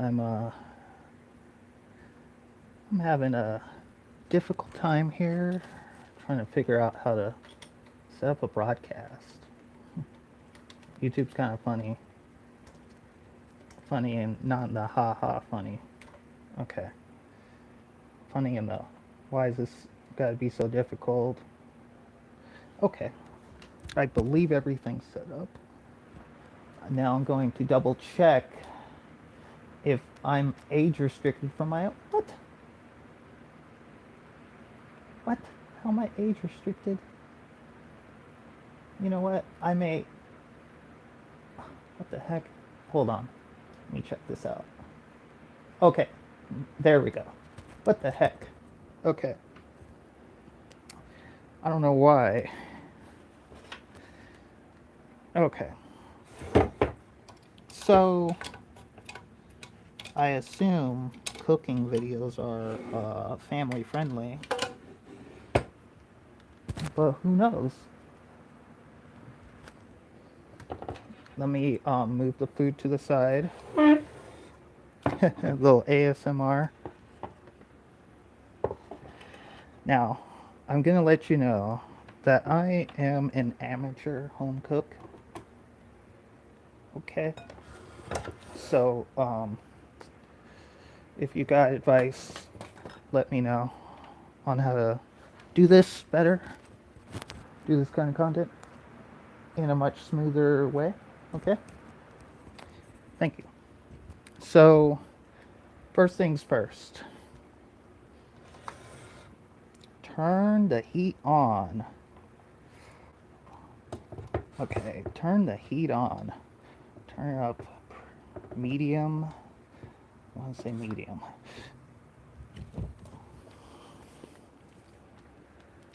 I'm uh I'm having a difficult time here trying to figure out how to set up a broadcast. YouTube's kind of funny. Funny and not in the ha ha funny. Okay. Funny in the why is this gotta be so difficult? Okay. I believe everything's set up. Now I'm going to double check if I'm age restricted from my what? What? How am I age restricted? You know what? I may. What the heck? Hold on. Let me check this out. Okay. There we go. What the heck? Okay. I don't know why. Okay. So, I assume cooking videos are family friendly, but who knows? Let me move the food to the side. A little ASMR. Now, I'm gonna let you know that I am an amateur home cook. Okay. So, if you got advice, let me know on how to do this better, do this kind of content in a much smoother way. Okay? Thank you. So, first things first, turn the heat on. Okay, turn the heat on. Turn it up medium. I want to say medium.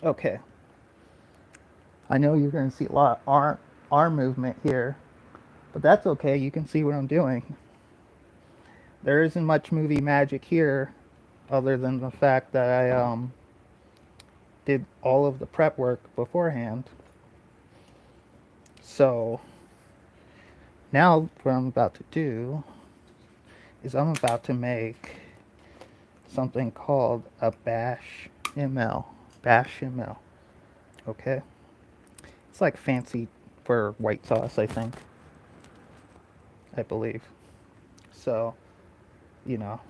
Okay. I know you're going to see a lot of arm movement here, but that's okay. You can see what I'm doing. There isn't much movie magic here other than the fact that I did all of the prep work beforehand. So now what I'm about to do is I'm about to make something called a bechamel. Bechamel. Okay? It's like fancy for white sauce, I think. I believe. So, you know,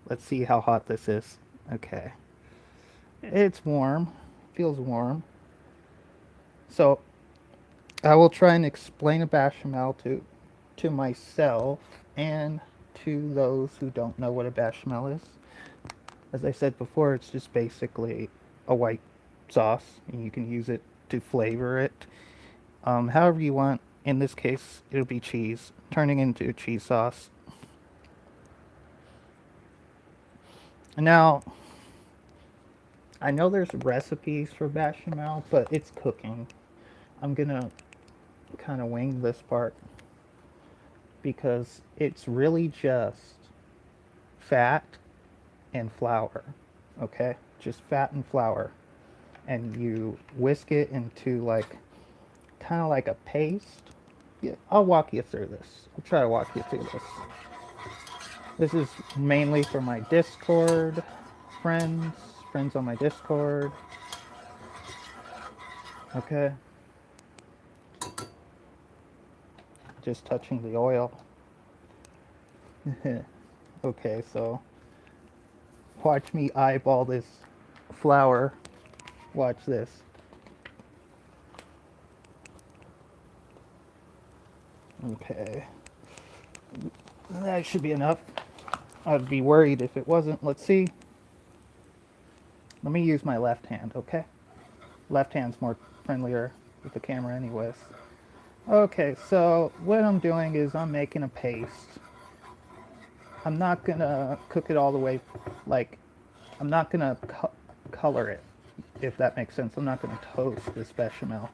let's see how hot this is. Okay. It's warm. Feels warm. So, I will try and explain a bechamel to myself and to those who don't know what a bechamel is. As I said before, it's just basically a white sauce, and you can use it to flavor it however you want. In this case, it'll be cheese, turning into a cheese sauce. Now, I know there's recipes for bechamel, but it's cooking. I'm gonna kind of wing this part because it's really just fat and flour. Okay? Just fat and flour. And you whisk it into like kind of like a paste. Yeah, I'll walk you through this. I'll try to walk you through this. This is mainly for my Discord friends on my Discord. Okay? Just touching the oil. Okay, so watch me eyeball this flour. Watch this. Okay. That should be enough. I'd be worried if it wasn't. Let's see. Let me use my left hand, okay? Left hand's more friendlier with the camera anyways. Okay, so what I'm doing is I'm making a paste. I'm not gonna cook it all the way, like, I'm not gonna color it, if that makes sense. I'm not gonna toast this bechamel.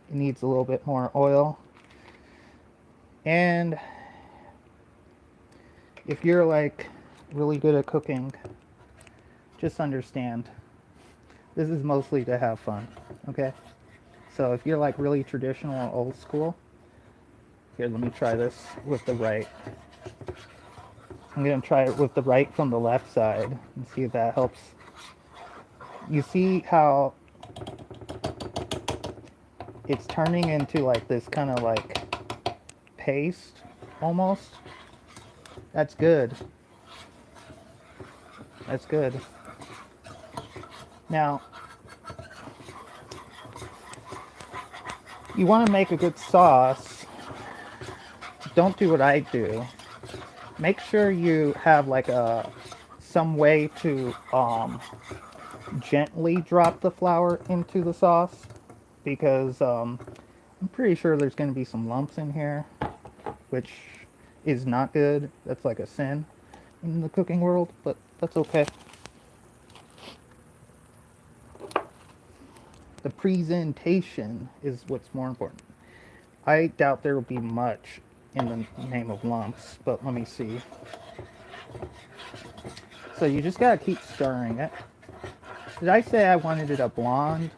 It needs a little bit more oil. And if you're like really good at cooking, just understand this is mostly to have fun, okay? So if you're like really traditional or old school, here, let me try this with the right I'm going to try it with the right from the left side and see if that helps. You see how it's turning into like this kind of like paste almost? That's good. That's good. Now, you want to make a good sauce. Don't do what I do. Make sure you have like some way to gently drop the flour into the sauce, because I'm pretty sure there's going to be some lumps in here, which is not good. That's like a sin in the cooking world, but that's okay. The presentation is what's more important. I doubt there will be much in the name of lumps, but let me see. So you just gotta keep stirring it. Did I say I wanted it a blonde?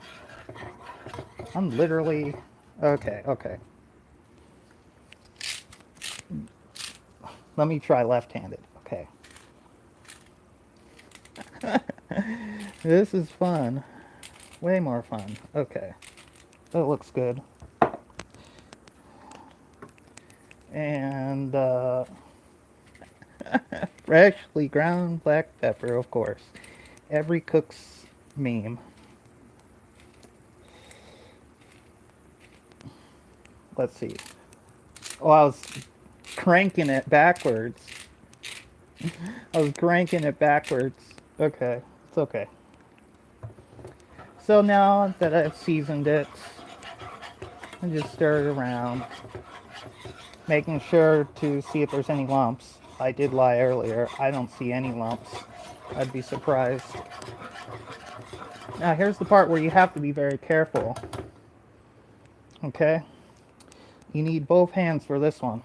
I'm literally... Okay, okay. Let me try left-handed. Okay. This is fun. Way more fun. Okay. That looks good. And, freshly ground black pepper, of course. Every cook's meme. Let's see. Oh, I was cranking it backwards. I was cranking it backwards. Okay, it's okay. So now that I've seasoned it, I just stir it around, making sure to see if there's any lumps. I did lie earlier. I don't see any lumps. I'd be surprised. Now here's the part where you have to be very careful. Okay? You need both hands for this one.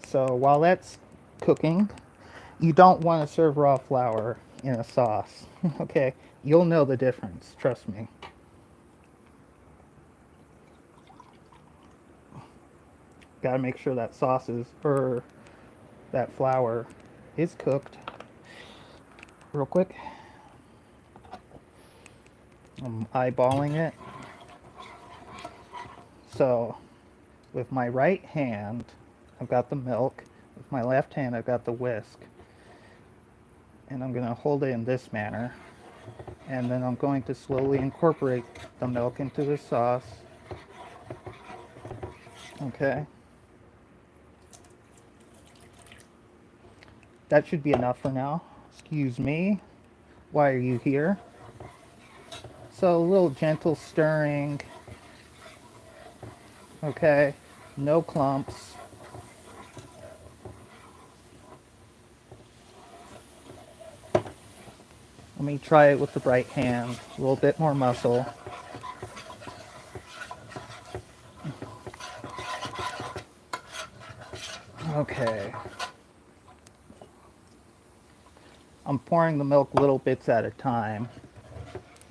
So while that's cooking, you don't want to serve raw flour in a sauce. Okay? You'll know the difference, trust me. Gotta make sure that sauce is, or that flour is cooked. Real quick. I'm eyeballing it. So, with my right hand, I've got the milk. With my left hand, I've got the whisk. And I'm going to hold it in this manner. And then I'm going to slowly incorporate the milk into the sauce. Okay. That should be enough for now. Excuse me. Why are you here? So a little gentle stirring. Okay. No clumps. Let me try it with the right hand. A little bit more muscle. Okay. I'm pouring the milk little bits at a time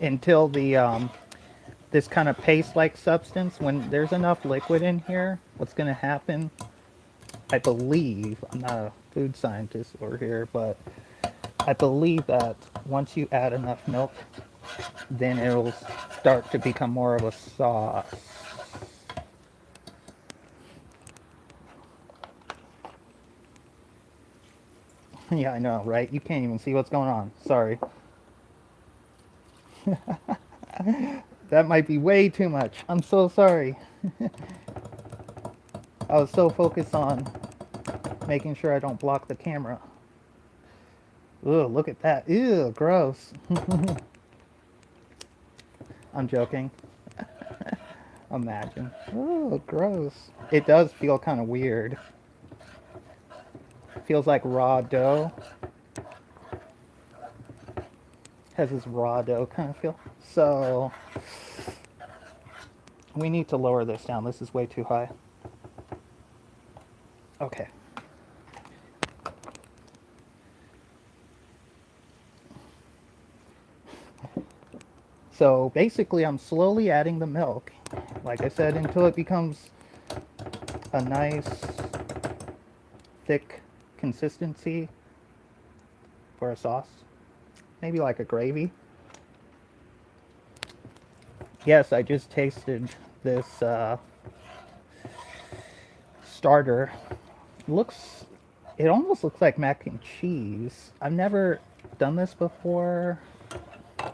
until the this kind of paste-like substance, when there's enough liquid in here, what's going to happen, I believe, I'm not a food scientist over here, but I believe that once you add enough milk, then it'll start to become more of a sauce. Yeah, I know, right? You can't even see what's going on. Sorry. That might be way too much. I'm so sorry. I was so focused on making sure I don't block the camera. Ugh, look at that. Ew, gross. I'm joking. Imagine. Oh, gross. It does feel kind of weird. It feels like raw dough. Has this raw dough kind of feel. So, we need to lower this down. This is way too high. Okay. So basically I'm slowly adding the milk, like I said, until it becomes a nice thick consistency for a sauce. Maybe like a gravy. Yes, I just tasted this starter. Looks, it almost looks like mac and cheese. I've never done this before,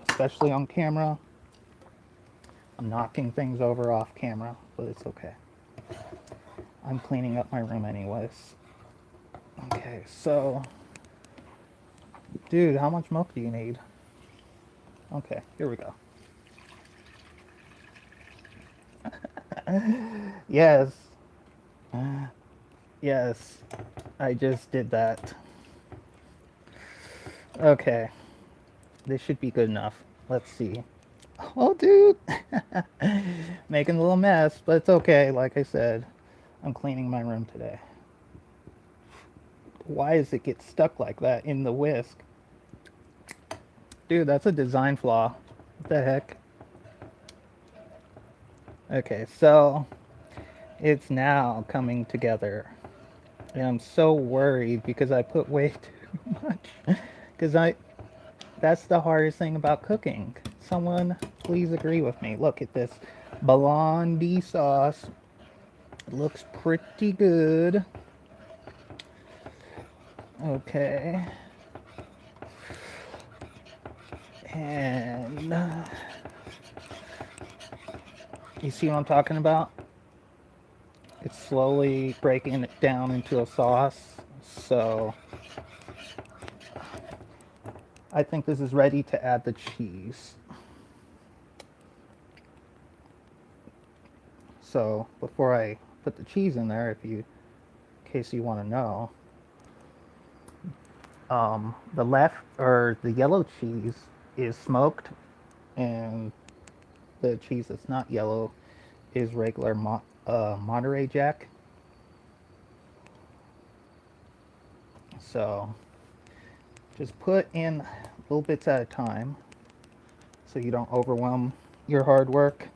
especially on camera. I'm knocking things over off camera, but it's okay. I'm cleaning up my room anyways. Okay, so, dude, how much milk do you need? Okay, here we go. Yes. Yes, I just did that. Okay, this should be good enough. Let's see. Oh, dude! Making a little mess, but it's okay. Like I said, I'm cleaning my room today. Why does it get stuck like that in the whisk? Dude, that's a design flaw. What the heck? Okay, so it's now coming together. And I'm so worried because I put way too much. Because that's the hardest thing about cooking. Someone please agree with me. Look at this Blondie sauce. It looks pretty good. Okay. And you see what I'm talking about? It's slowly breaking it down into a sauce. So I think this is ready to add the cheese. So before I put the cheese in there, in case you want to know, the yellow cheese is smoked, and the cheese that's not yellow is regular Monterey Jack. So just put in little bits at a time so you don't overwhelm your hard work.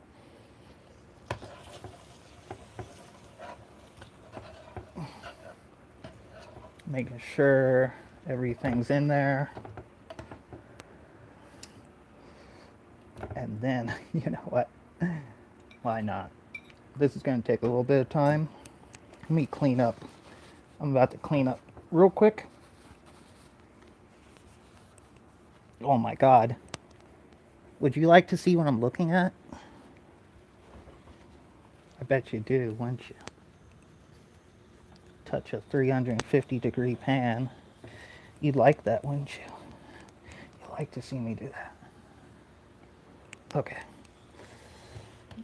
Making sure everything's in there. And then, you know what? Why not? This is going to take a little bit of time. Let me clean up. I'm about to clean up real quick. Oh my God. Would you like to see what I'm looking at? I bet you do, wouldn't you? Touch a 350-degree pan. You'd like that, wouldn't you? You'd like to see me do that. Okay.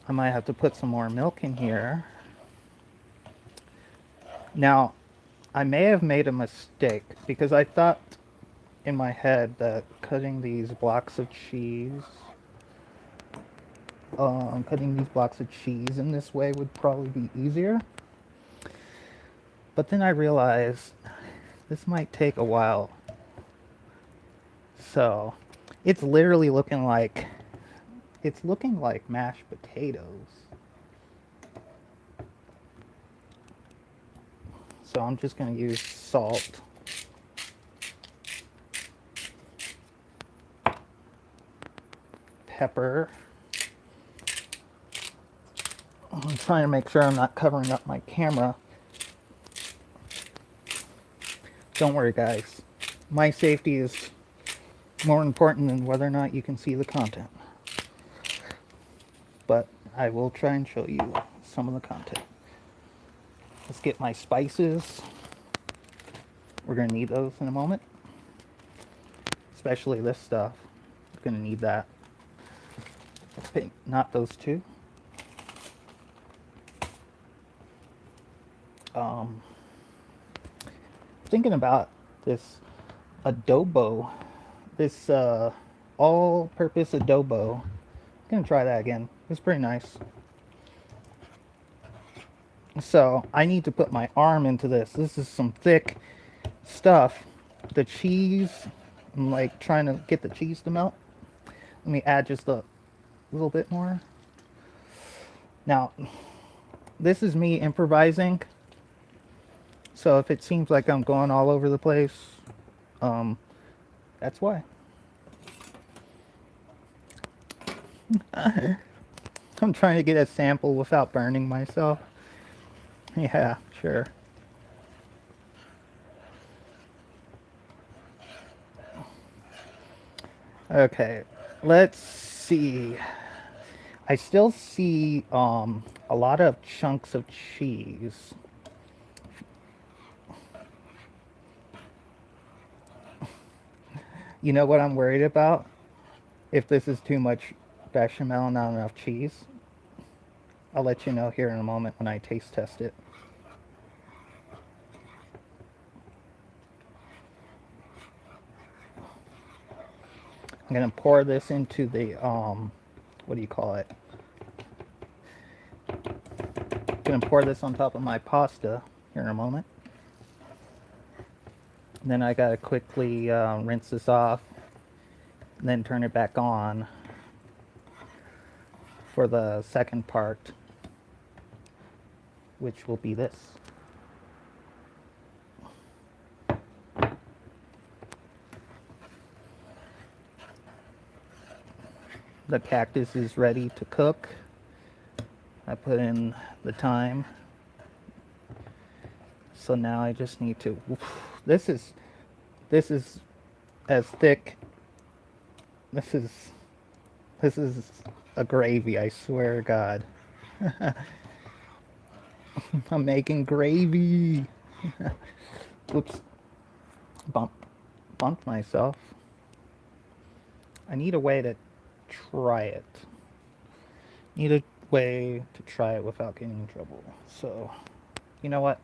I might have to put some more milk in here. Now, I may have made a mistake because I thought in my head that cutting these blocks of cheese in this way would probably be easier. But then I realized this might take a while. So it's literally looking like mashed potatoes. So I'm just going to use salt. Pepper. I'm trying to make sure I'm not covering up my camera. Don't worry, guys. My safety is more important than whether or not you can see the content. But I will try and show you some of the content. Let's get my spices. We're going to need those in a moment. Especially this stuff. We're going to need that. Okay, not those two. Thinking about this adobo, this all-purpose adobo. I'm gonna try that again. It's pretty nice. So I need to put my arm into this. This is some thick stuff. The cheese, I'm like trying to get the cheese to melt. Let me add just a little bit more. Now, this is me improvising. So if it seems like I'm going all over the place, um, that's why. I'm trying to get a sample without burning myself. Yeah, sure. Okay, let's see. I still see a lot of chunks of cheese. You know what I'm worried about? If this is too much bechamel and not enough cheese. I'll let you know here in a moment when I taste test it. I'm gonna pour this into the what do you call it? I'm gonna pour this on top of my pasta here in a moment. And then I gotta quickly rinse this off, and then turn it back on for the second part, which will be this. The cactus is ready to cook. I put in the thyme. So now I just need to, this is this is as thick. This is this is a gravy, I swear to God. I'm making gravy. Oops. Bump bumped myself. I need a way to try it. Need a way to try it without getting in trouble. So, you know what?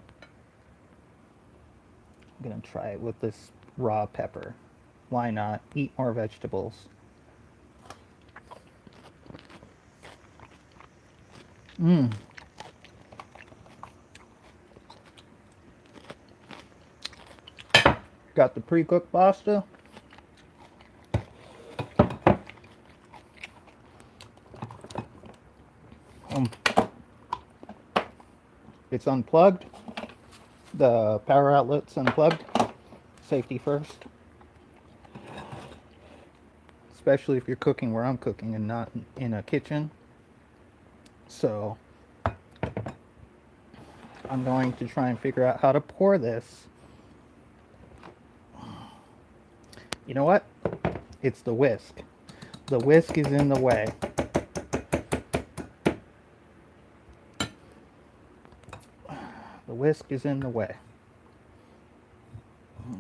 I'm gonna try it with this raw pepper. Why not? Eat more vegetables. Mmm. Got the pre-cooked pasta. Um, it's unplugged. The power outlet's unplugged. Safety first. Especially if you're cooking where I'm cooking and not in a kitchen. So I'm going to try and figure out how to pour this. You know what? It's the whisk. The whisk is in the way. The whisk is in the way.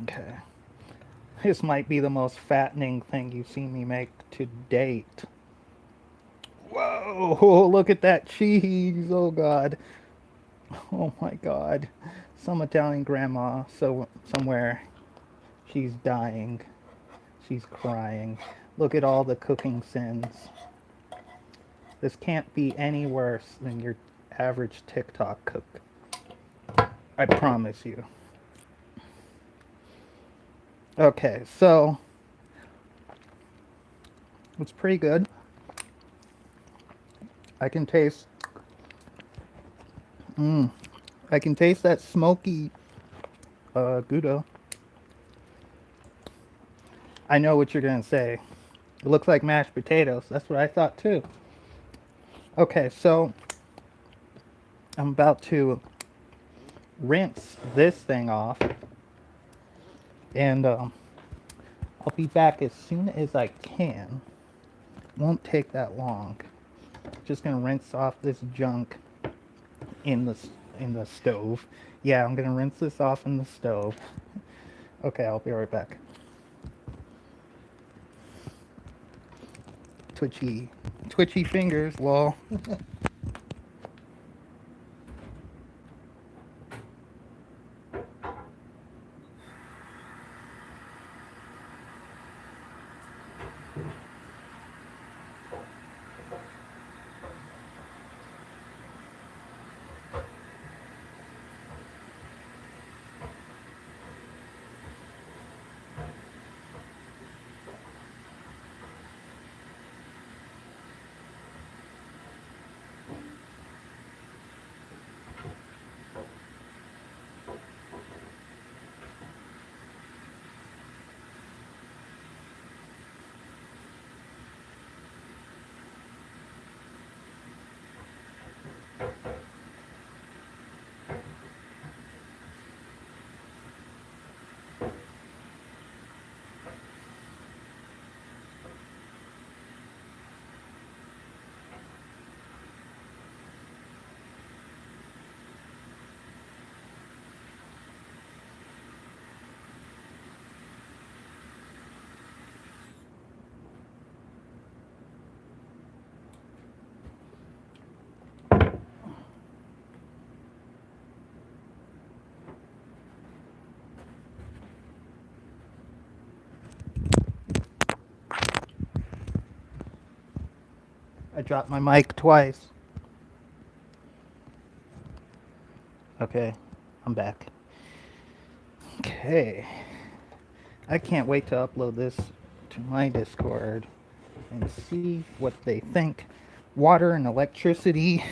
Okay. This might be the most fattening thing you've seen me make to date. Whoa, look at that cheese. Oh God. Oh my God. Some Italian grandma somewhere, she's dying. She's crying. Look at all the cooking sins. This can't be any worse than your average TikTok cook. I promise you. Okay, so it's pretty good. I can taste I can taste that smoky Gouda. I know what you're gonna say. It looks like mashed potatoes. That's what I thought too. Okay, so I'm about to rinse this thing off, and I'll be back as soon as I can. Won't take that long. Just gonna rinse off this junk in the stove. Yeah, I'm gonna rinse this off in the stove. Okay, I'll be right back. Twitchy fingers, lol. I dropped my mic twice. Okay, I'm back. Okay. I can't wait to upload this to my Discord and see what they think. Water and electricity.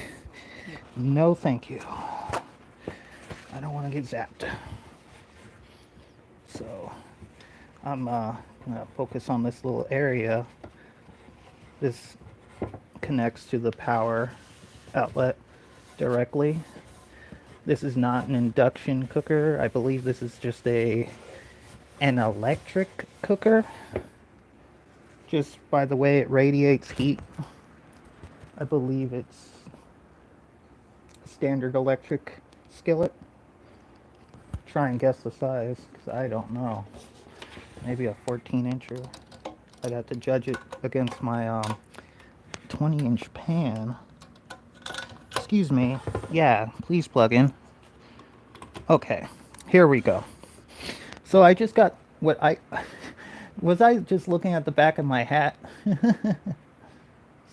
No, thank you. I don't want to get zapped. So, I'm gonna focus on this little area. This connects to the power outlet directly. This is not an induction cooker. I believe this is just an electric cooker. Just by the way it radiates heat. I believe it's a standard electric skillet. Try and guess the size, because I don't know. Maybe a 14-incher. I'd have to judge it against my 20-inch pan. Excuse me. Yeah, please plug in. Okay, here we go. So I just got what I... Was I just looking at the back of my hat?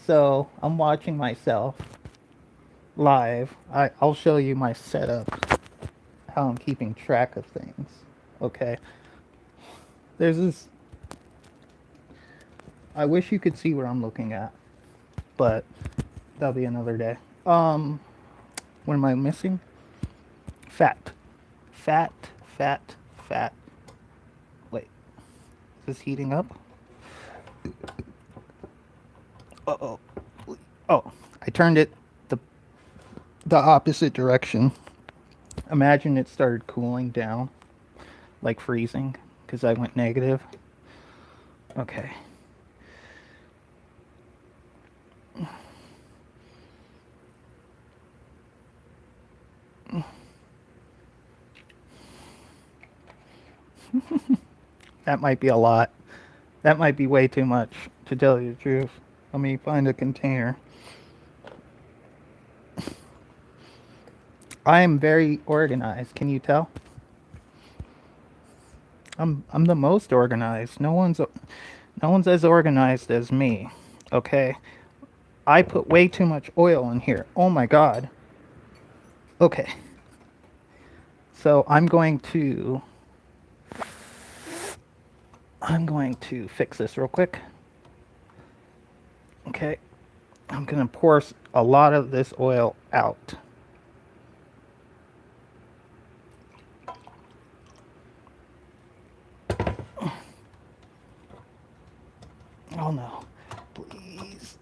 So I'm watching myself live. I'll show you my setup, how I'm keeping track of things. Okay. There's this... I wish you could see what I'm looking at, but that'll be another day. What am I missing? Fat. Fat, fat, fat. Wait. Is this heating up? Uh-oh. Oh, I turned it the opposite direction. Imagine it started cooling down, like freezing, because I went negative. Okay. That might be a lot. That might be way too much, to tell you the truth. Let me find a container. I am very organized. Can you tell? I'm the most organized. No one's as organized as me. Okay. I put way too much oil in here. Oh my god. Okay. So I'm going to fix this real quick. Okay. I'm going to pour a lot of this oil out. Oh no. Please.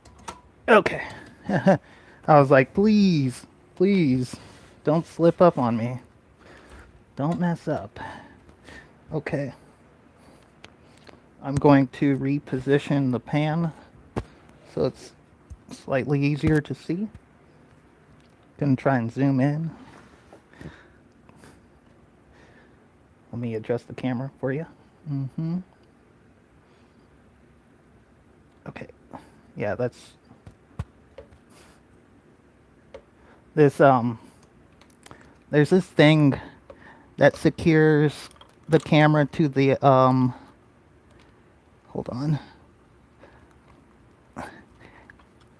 Okay. I was like, please, please, don't slip up on me. Don't mess up. Okay. I'm going to reposition the pan so it's slightly easier to see. Gonna try and zoom in. Let me adjust the camera for you. Okay. Yeah, that's this there's this thing that secures the camera to the hold on.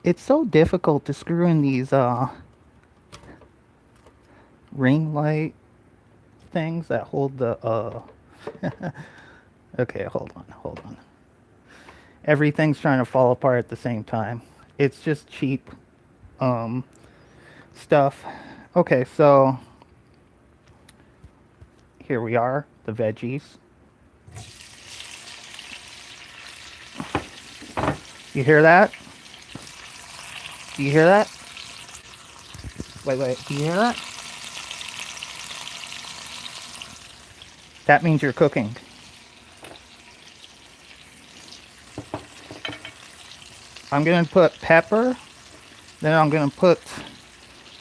It's so difficult to screw in these ring light things that hold the okay, hold on. Everything's trying to fall apart at the same time. It's just cheap stuff. Okay, so here we are, the veggies. You hear that? Do you hear that? Wait, do you hear that? That means you're cooking. I'm going to put pepper. Then I'm going to put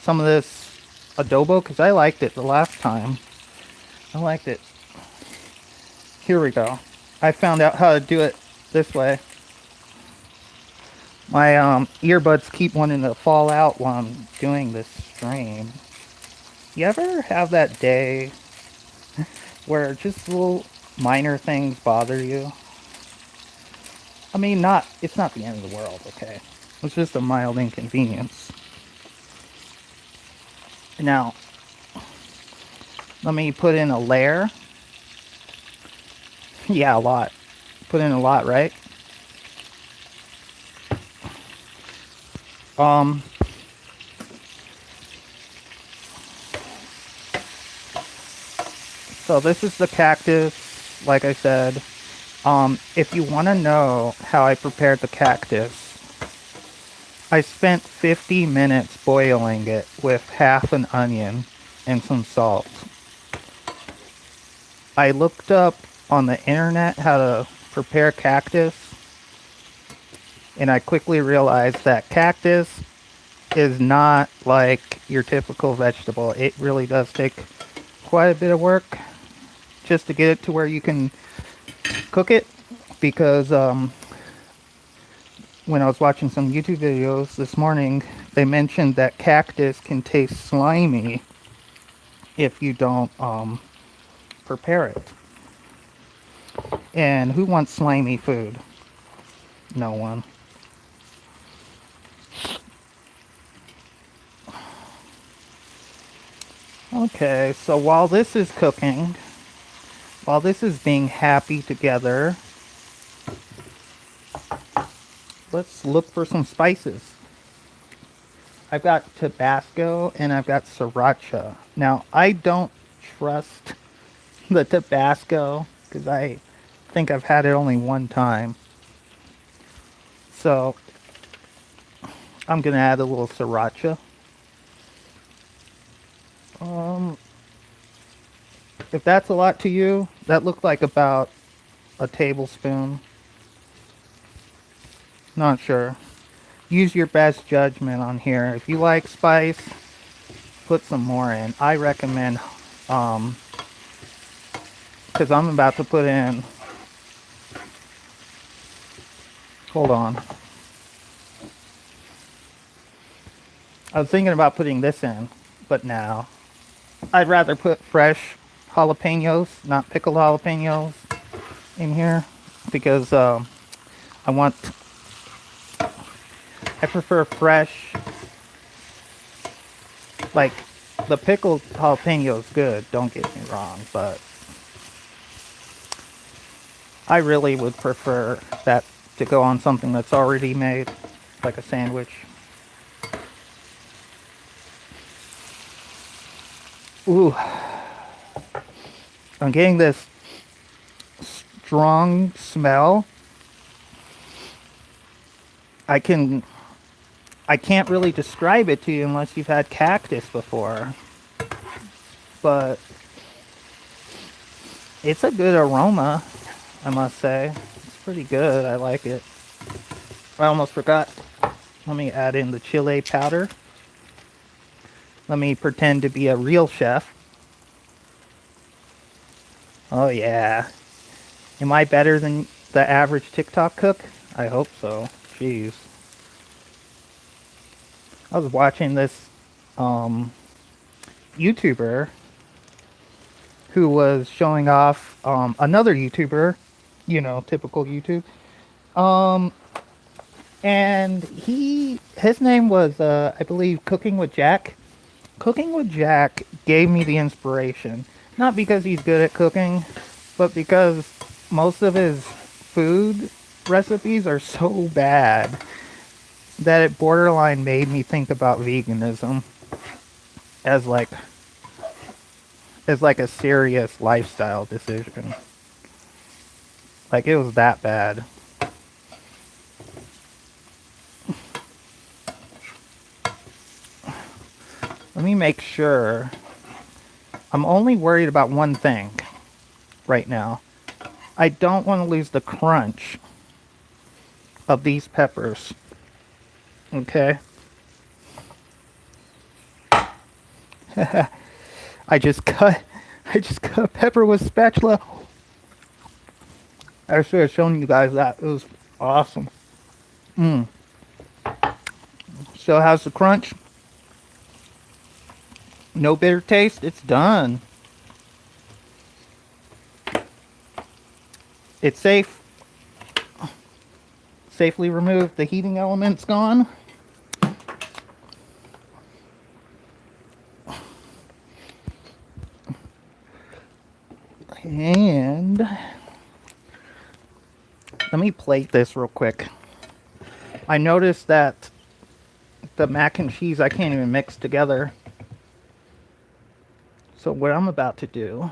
some of this adobo because I liked it the last time. I liked it. Here we go. I found out how to do it this way. My earbuds keep wanting to fall out while I'm doing this stream. You ever have that day where just little minor things bother you? I mean, it's not the end of the world, okay? It's just a mild inconvenience. Now, let me put in a layer. Yeah, a lot. Put in a lot, right? Um, so this is the cactus, like I said. If you want to know how I prepared the cactus, I spent 50 minutes boiling it with half an onion and some salt. I looked up on the internet how to prepare cactus, and I quickly realized that cactus is not like your typical vegetable. It really does take quite a bit of work just to get it to where you can cook it, because when I was watching some YouTube videos this morning, they mentioned that cactus can taste slimy if you don't prepare it. And who wants slimy food? No one. Okay, so while this is cooking, while this is being happy together, let's look for some spices. I've got Tabasco and I've got Sriracha. Now, I don't trust the Tabasco because I think I've had it only one time. So, I'm going to add a little Sriracha. Um, if that's a lot to you, that looked like about a tablespoon. Not sure. Use your best judgment on here. If you like spice, put some more in. I recommend, because I'm about to put in, hold on. I was thinking about putting this in, but now I'd rather put fresh jalapenos, not pickled jalapenos, in here, because I want, I prefer fresh. Like, the pickled jalapeno is good, don't get me wrong, but I really would prefer that to go on something that's already made, like a sandwich. Ooh, I'm getting this strong smell. I can't really describe it to you unless you've had cactus before. But it's a good aroma, I must say. It's pretty good. I like it. I almost forgot. Let me add in the chile powder. Let me pretend to be a real chef. Oh yeah. Am I better than the average TikTok cook? I hope so. Jeez. I was watching this YouTuber who was showing off another YouTuber, you know, typical YouTube. Um, and his name was, I believe, Cooking with Jack. Cooking with Jack gave me the inspiration. Not because he's good at cooking, but because most of his food recipes are so bad that it borderline made me think about veganism as like a serious lifestyle decision. Like, it was that bad. Let me make sure. I'm only worried about one thing right now. I don't want to lose the crunch of these peppers. Okay? I just cut a pepper with spatula. I should have shown you guys that. It was awesome. So how's the crunch? No bitter taste? It's done. It's safe. safely remove the heating elements gone. And let me plate this real quick. I noticed that the mac and cheese I can't even mix together. So what I'm about to do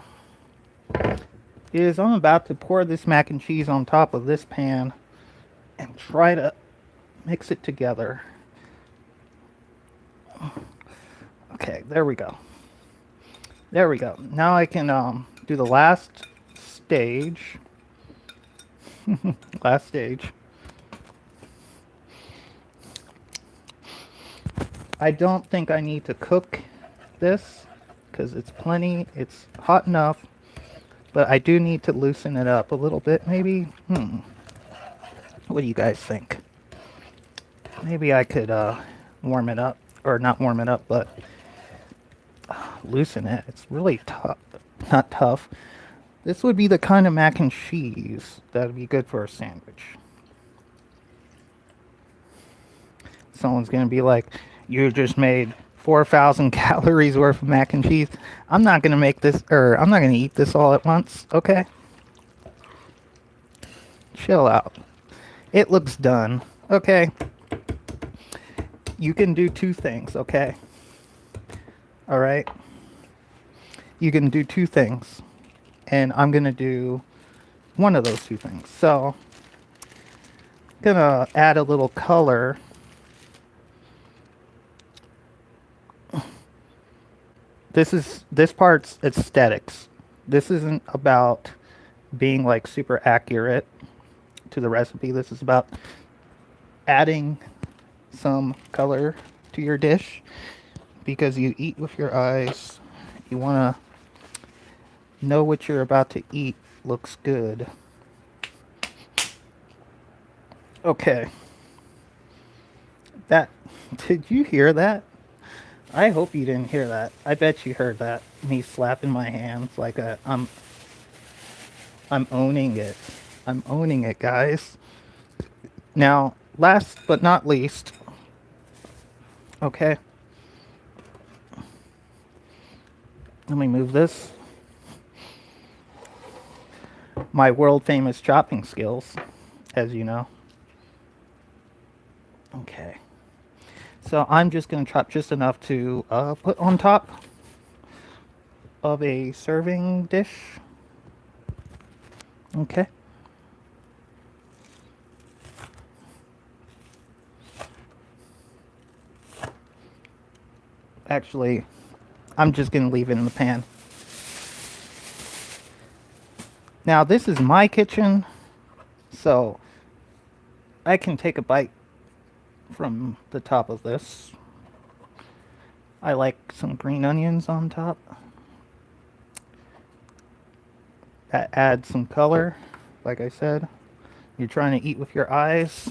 is I'm about to pour this mac and cheese on top of this pan and try to mix it together. Okay, there we go. There we go. Now I can do the last stage. Last stage. I don't think I need to cook this because it's hot enough, but I do need to loosen it up a little bit maybe. What do you guys think? Maybe I could warm it up, or not warm it up, but loosen it. It's really tough. Not tough. This would be the kind of mac and cheese that would be good for a sandwich. Someone's going to be like, you just made 4,000 calories worth of mac and cheese. I'm not going to make this, or I'm not going to eat this all at once, okay? Chill out. It looks done, okay? You can do two things, okay? Alright? You can do two things. And I'm going to do one of those two things. So, I'm going to add a little color. This part's aesthetics. This isn't about being like super accurate to the recipe. This is about adding some color to your dish because you eat with your eyes. You want to know what you're about to eat looks good. Okay. Did you hear that? I hope you didn't hear that. I bet you heard that. Me slapping my hands like I'm owning it. I'm owning it, guys. Now, last but not least, okay. Let me move this. My world famous chopping skills, as you know. Okay. So I'm just going to chop just enough to put on top of a serving dish. Okay. Actually, I'm just going to leave it in the pan. Now, this is my kitchen, so I can take a bite from the top of this. I like some green onions on top. That adds some color, like I said. You're trying to eat with your eyes.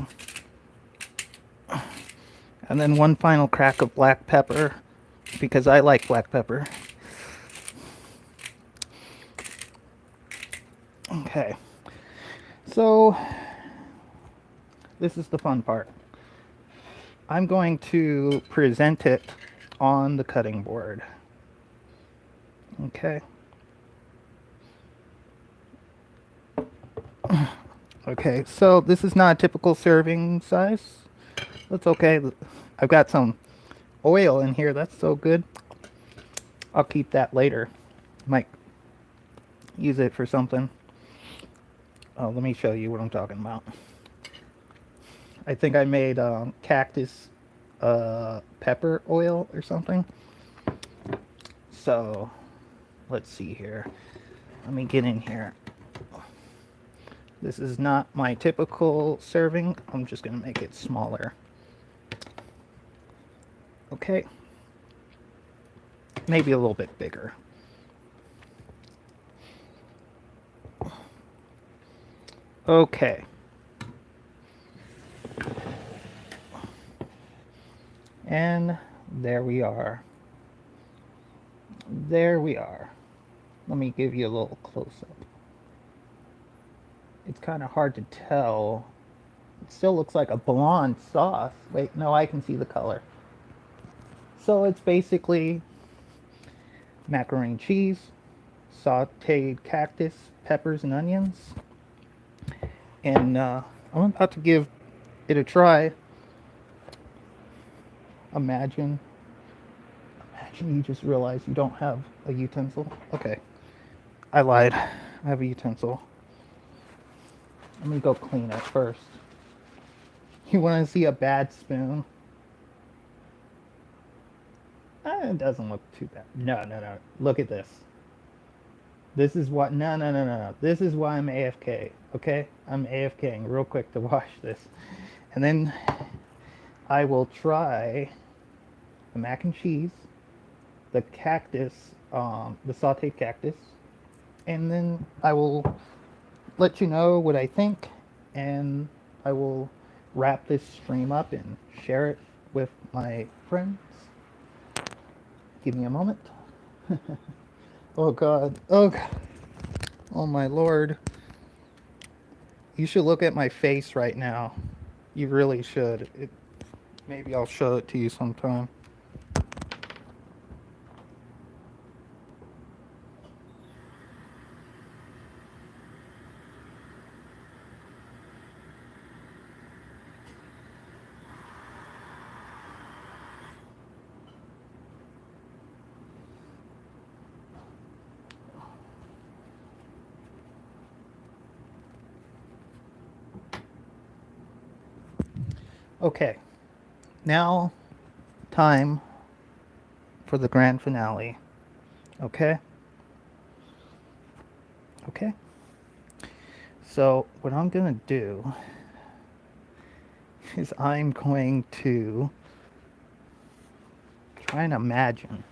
And then one final crack of black pepper, because I like black pepper. Okay. So, this is the fun part. I'm going to present it on the cutting board. Okay. Okay, so this is not a typical serving size. That's okay. I've got some oil in here. That's so good. I'll keep that later. Might use it for something. Oh, let me show you what I'm talking about. I think I made cactus pepper oil or something. So, let's see here. Let me get in here. This is not my typical serving. I'm just going to make it smaller. Okay. Maybe a little bit bigger. Okay. And there we are. There we are. Let me give you a little close-up. It's kind of hard to tell. still looks like a blonde sauce. Wait, no, I can see the color. So it's basically macaroni and cheese, sauteed cactus, peppers, and onions. And I'm about to give it a try. Imagine you just realize you don't have a utensil. Okay, I lied. I have a utensil. Let me go clean it first. You want to see a bad spoon? It doesn't look too bad. No. Look at this. This is what. No. This is why I'm AFK. Okay? I'm AFKing real quick to wash this. And then I will try the mac and cheese, the cactus, the sauteed cactus, and then I will let you know what I think, and I will wrap this stream up and share it with my friends. Give me a moment. Oh God. Oh God. Oh my Lord. You should look at my face right now. You really should. Maybe I'll show it to you sometime. Okay, now time for the grand finale. Okay? Okay? So, what I'm gonna do is I'm going to try and imagine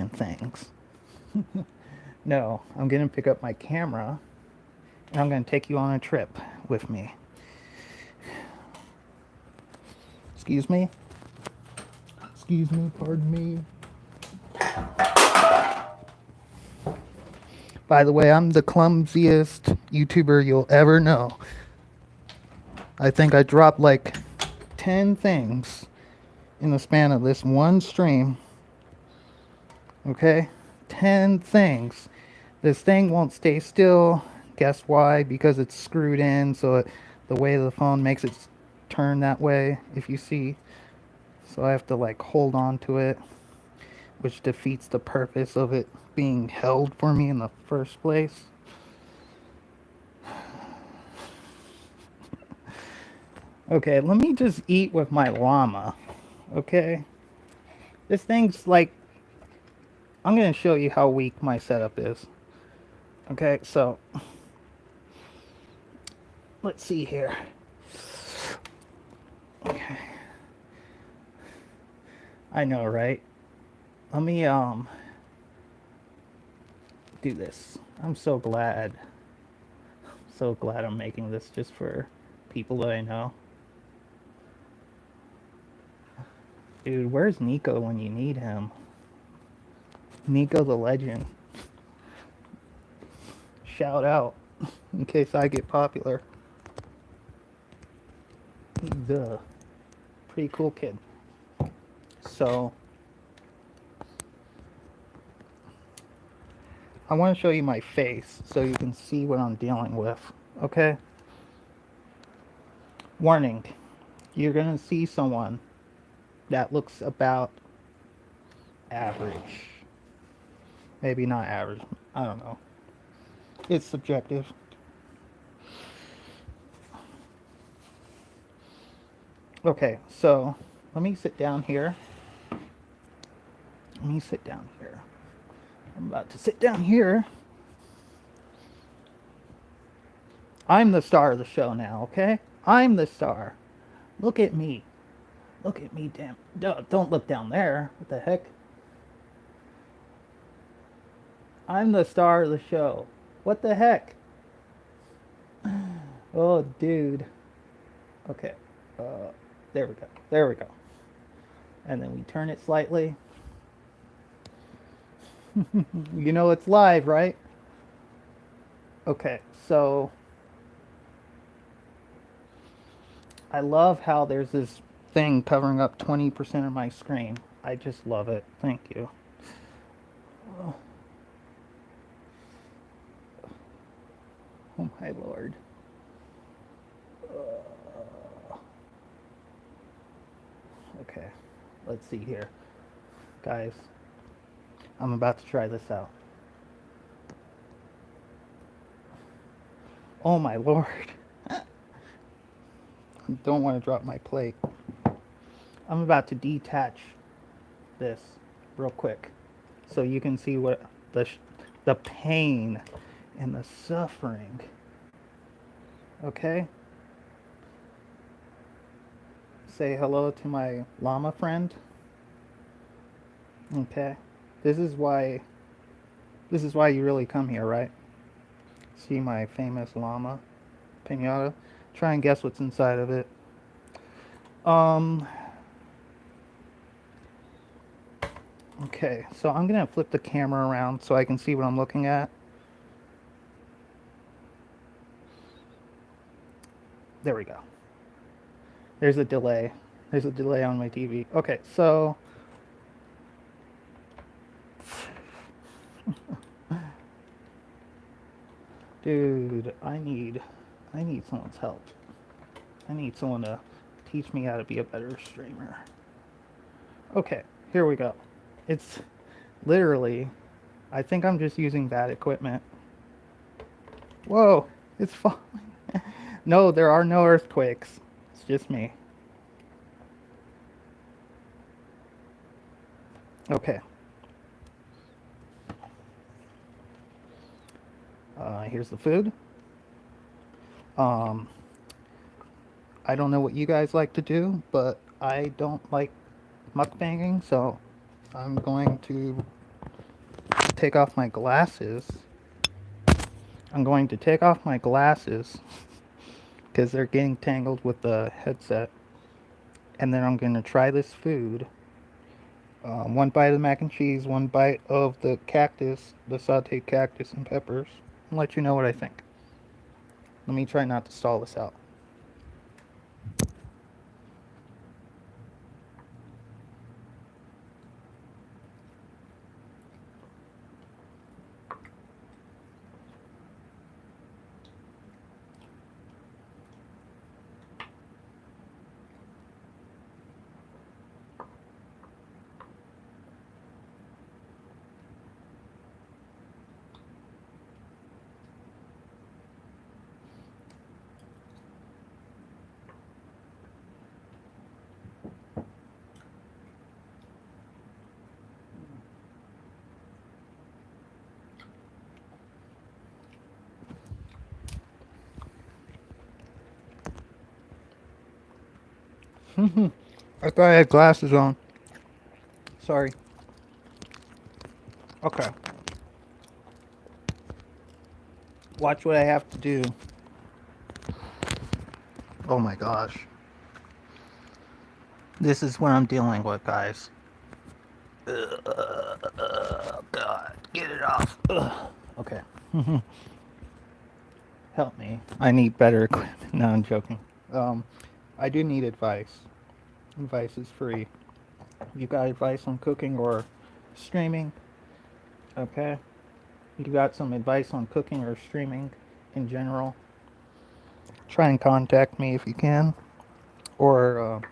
things. No, I'm gonna pick up my camera and I'm gonna take you on a trip with me. Excuse me? Excuse me, pardon me. By the way, I'm the clumsiest YouTuber you'll ever know. I think I dropped like 10 things in the span of this one stream. Okay? 10 things. This thing won't stay still. Guess why? Because it's screwed in, so the way the phone makes it turn that way, if you see. So I have to like hold on to it, which defeats the purpose of it being held for me in the first place. Okay, let me just eat with my llama. Okay? This thing's like... I'm going to show you how weak my setup is. Okay, so... Let's see here. Okay. I know, right? Let me, do this. I'm so glad. So glad I'm making this just for people that I know. Dude, where's Nico when you need him? Nico the legend. Shout out in case I get popular. He's a pretty cool kid. So, I want to show you my face so you can see what I'm dealing with. Okay? Warning. You're going to see someone that looks about average. Maybe not average. I don't know. It's subjective. Okay, so let me sit down here. I'm about to sit down here. I'm the star of the show now, okay? I'm the star. Look at me. Look at me, damn. Don't look down there. What the heck? I'm the star of the show. What the heck? Oh, dude. Okay. There we go. There we go. And then we turn it slightly. You know it's live, right? Okay, so I love how there's this thing covering up 20% of my screen. I just love it. Thank you. Oh my lord. Okay, let's see here. Guys, I'm about to try this out. Oh my lord. Don't want to drop my plate. I'm about to detach this real quick so you can see what the pain and the suffering. Okay? Say hello to my llama friend. Okay? This is why you really come here, right? See my famous llama pinata. Try and guess what's inside of it. Um Okay, so I'm gonna flip the camera around so I can see what I'm looking at. There we go. There's a delay. There's a delay on my TV. Okay, so dude, I need someone's help. I need someone to teach me how to be a better streamer. Okay, here we go. It's literally, I think I'm just using bad equipment. Whoa, it's falling. No, there are no earthquakes. It's just me. Okay. Here's the food. Um, I don't know what you guys like to do, but I don't like mukbanging, so I'm going to take off my glasses. I'm going to take off my glasses because they're getting tangled with the headset. And then I'm going to try this food. One bite of the mac and cheese, one bite of the cactus, the sauteed cactus and peppers, and let you know what I think. Let me try not to stall this out. I thought I had glasses on. Sorry. Okay. Watch what I have to do. Oh my gosh. This is what I'm dealing with, guys. God, get it off. Okay. Help me. I need better equipment. No, I'm joking. I do need advice. Advice is free. You got advice on cooking or streaming? Okay. You got some advice on cooking or streaming in general? Try and contact me if you can, or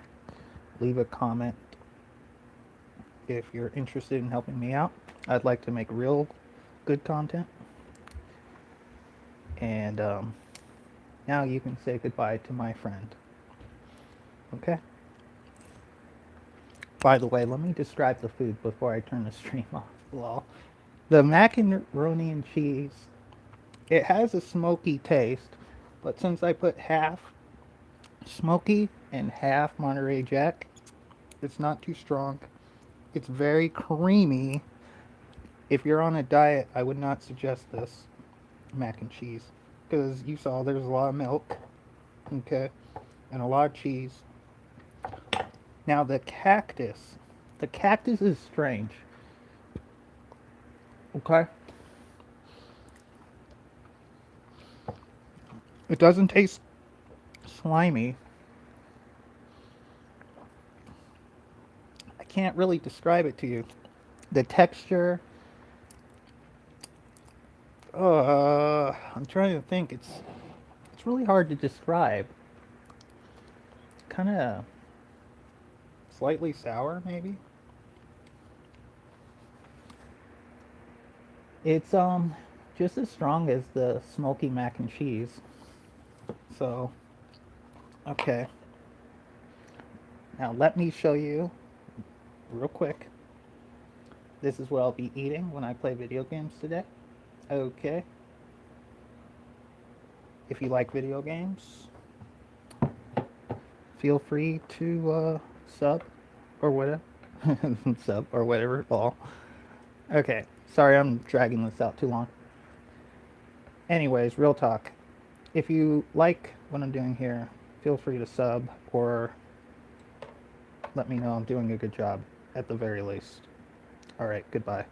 leave a comment if you're interested in helping me out. I'd like to make real good content. And now you can say goodbye to my friend. Okay? By the way, let me describe the food before I turn the stream off. Lol. The macaroni and cheese, it has a smoky taste, but since I put half smoky and half Monterey Jack, it's not too strong. It's very creamy. If you're on a diet, I would not suggest this mac and cheese because you saw there's a lot of milk, okay, and a lot of cheese. Now the cactus is strange, okay? It doesn't taste slimy. can't really describe it to you. The texture, I'm trying to think. It's really hard to describe. Kind of slightly sour, maybe. It's just as strong as the smoky mac and cheese. So, okay. Now let me show you real quick. This is what I'll be eating when I play video games today. Okay. If you like video games, feel free to sub or whatever. Sub or whatever. All. Okay. Sorry, I'm dragging this out too long. Anyways, real talk. If you like what I'm doing here, feel free to sub or let me know I'm doing a good job at the very least. All right, goodbye.